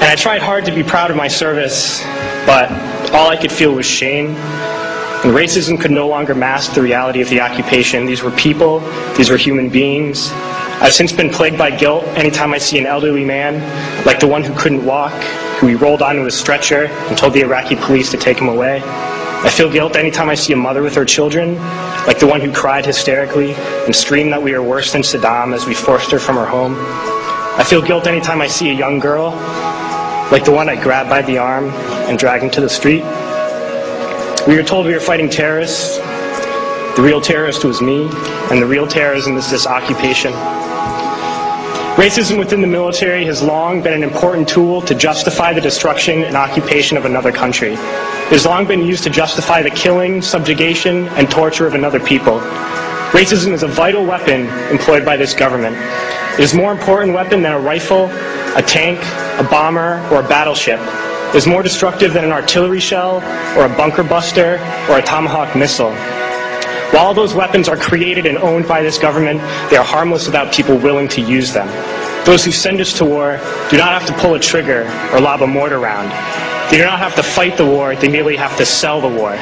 I tried hard to be proud of my service, but all I could feel was shame. And racism could no longer mask the reality of the occupation. These were people, these were human beings. I've since been plagued by guilt anytime I see an elderly man, like the one who couldn't walk, who we rolled onto a stretcher and told the Iraqi police to take him away. I feel guilt anytime I see a mother with her children, like the one who cried hysterically and screamed that we are worse than Saddam as we forced her from her home. I feel guilt anytime I see a young girl, like the one I grabbed by the arm and dragged into the street. We were told we were fighting terrorists. The real terrorist was me, and the real terrorism is this occupation. Racism within the military has long been an important tool to justify the destruction and occupation of another country. It has long been used to justify the killing, subjugation, and torture of another people. Racism is a vital weapon employed by this government. It is a more important weapon than a rifle, a tank, a bomber, or a battleship. It is more destructive than an artillery shell, or a bunker buster, or a Tomahawk missile. While all those weapons are created and owned by this government, they are harmless without people willing to use them. Those who send us to war do not have to pull a trigger or lob a mortar round. They do not have to fight the war, they merely have to sell the war.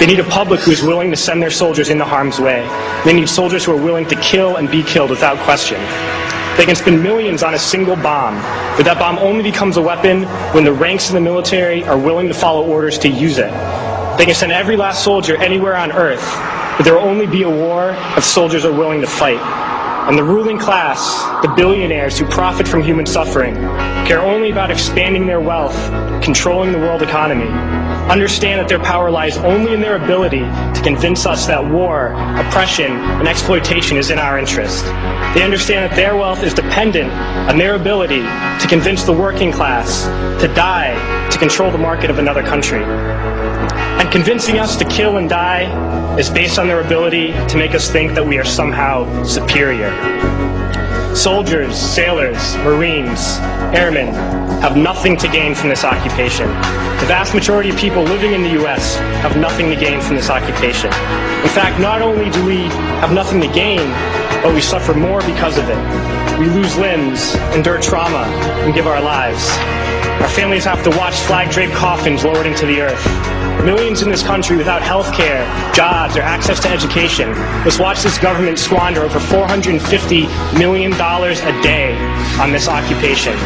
They need a public who is willing to send their soldiers into harm's way. They need soldiers who are willing to kill and be killed without question. They can spend millions on a single bomb, but that bomb only becomes a weapon when the ranks of the military are willing to follow orders to use it. They can send every last soldier anywhere on earth, but there will only be a war if soldiers are willing to fight. And the ruling class, the billionaires who profit from human suffering, care only about expanding their wealth, controlling the world economy. Understand that their power lies only in their ability to convince us that war, oppression, and exploitation is in our interest. They understand that their wealth is dependent on their ability to convince the working class to die to control the market of another country. And convincing us to kill and die is based on their ability to make us think that we are somehow superior. Soldiers, sailors, Marines, airmen have nothing to gain from this occupation. The vast majority of people living in the U.S. have nothing to gain from this occupation. In fact, not only do we have nothing to gain, but we suffer more because of it. We lose limbs, endure trauma, and give our lives. Our families have to watch flag-draped coffins lowered into the earth. Millions in this country without health care, jobs, or access to education must watch this government squander over $450 million a day on this occupation.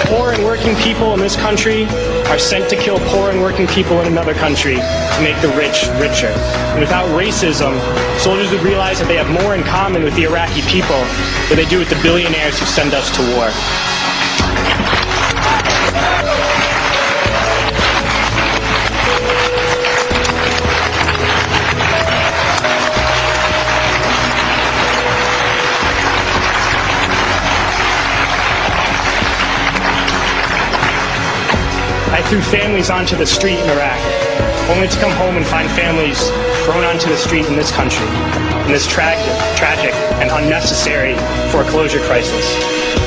Poor and working people in this country are sent to kill poor and working people in another country to make the rich richer. And without racism, soldiers would realize that they have more in common with the Iraqi people than they do with the billionaires who send us to war. I threw families onto the street in Iraq, only to come home and find families thrown onto the street in this country, in this tragic and unnecessary foreclosure crisis.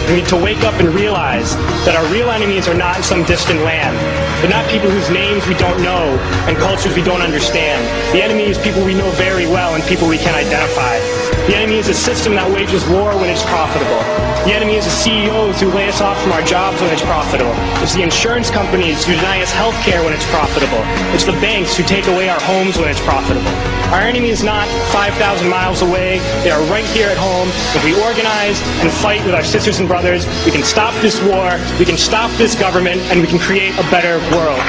We need to wake up and realize that our real enemies are not in some distant land. They're not people whose names we don't know and cultures we don't understand. The enemy is people we know very well and people we can identify. The enemy is a system that wages war when it's profitable. The enemy is the CEOs who lay us off from our jobs when it's profitable. It's the insurance companies who deny us health care when it's profitable. It's the banks who take away our homes when it's profitable. Our enemy is not 5,000 miles away. They are right here at home. If we organize and fight with our sisters and brothers, we can stop this war, we can stop this government, and we can create a better world.